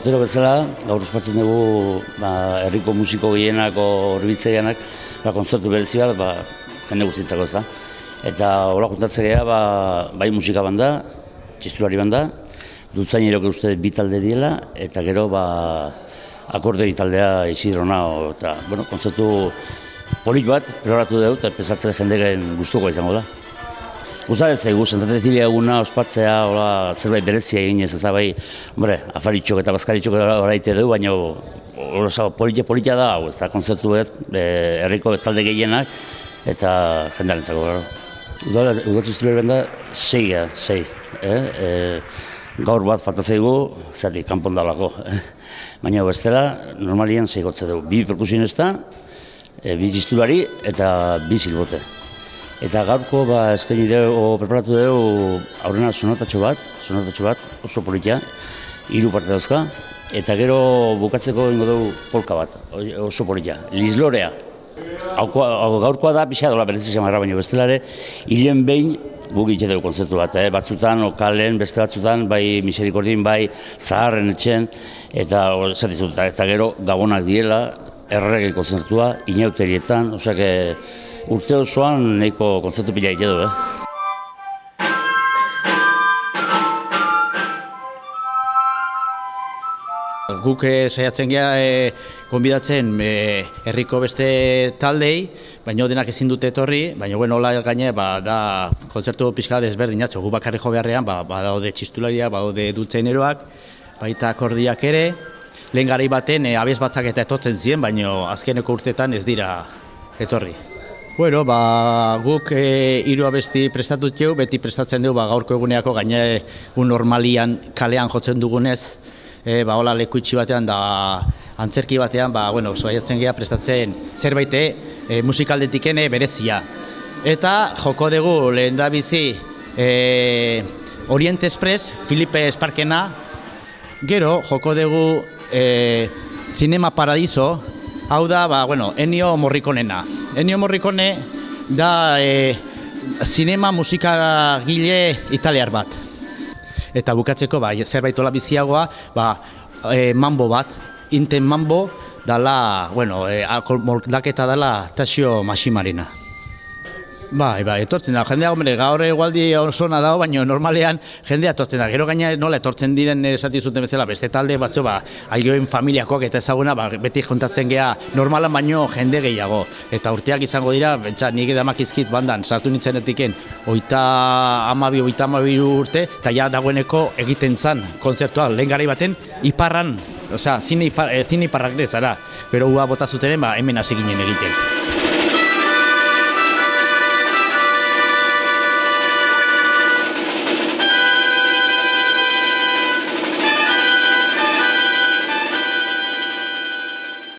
urtero bezala, gaur ospatzen dugu herriko musiko gehienak horbitzaianak kontzertu berezi bat, jende guztientzako ez da. Eta hola kontatzen geha, bai musika banda, txistulari banda, Dultzainerok uste bi talde diela, eta gero akordei taldea Isidrona, eta kontzertu polit bat, preparatu dugu, eta pesatzen jendeken gustuko izango da. Gustatzen zaigu, Santa Cecilia eguna ospatzea, zerbait berezia eginez, ez da bai, afaritxok eta bazkaritxok horaite dugu, baina politia da, ez da, kontzertu bat, herriko talde gehienak, eta jendarentzako. Udatziztulari benda, sei. Gaur bat falta zaigu, zati, kanpon dalako. Baina bestela, normalien seigotze dugu. Bi perkusionista, bi txistulari eta bi silbote. Eta gaurko eskaini dugu, preparatu dugu aurrena sonatatxo bat, oso politia, 3 parte dauzka, eta gero bukatzeko ingo dugu polka bat, oso politia, Lizlorea. Gaurkoa da, pixa dola berezizia marra, baina bestelare, hilen behin guk itxe dugu kontzertu bat, batzutan, okalen, beste batzutan, bai miserikordin, bai zaharren etxen, eta gero gabonak diela, errege kontzertua, inauterietan, osak urte osoan nahiko kontzertu pila itxe du, Guk saiatzen geha konbidatzen herriko beste taldei, baina denak ezin dute etorri, baina hola gaine da kontzertu pixka desberdinatxo. Gu bakarri jo beharrean badaude txistulariak, badaude dultzaineroak, baita akordiak ere. Lehen garai baten abez batzak eta etortzen ziren, baina azkeneko urteetan ez dira etorri. Guk 3 abesti prestatu dugu, beti prestatzen dugu gaurko eguneako gaine normalian kalean jotzen dugunez, hola leku itxi batean da antzerki batean, saiatzen geha prestatzen zerbait musikaldetik berezia. Eta joko dugu lehen da bizi Orient Express, Filipe Esparkena, gero joko dugu Cinema Paradiso, hau da Ennio Morriconena. Ennio Morricone da zinema musikagile italiar bat. Eta bukatzeko zerbait hola biziagoa, mambo bat, Inten Mambo, dala, moldaketa dala Tashio Mashimarena. Etortzen da, jendea, gaur egualdi osona dago, baina normalean jendea etortzen da. Gero gaina nola etortzen diren esati zuten bezala, beste talde batzu, aioen familiakoak eta ezaguna, beti kontatzen geha normalan baino jende gehiago. Eta urteak izango dira, nik edamakizkit bandan, sartu nintzenetiken 32 urte, eta ja dagoeneko egiten zan kontzertua, lehen garai baten, iparran, zine iparrak dezara, pero bota zutenen hemen hasi ginen egiten.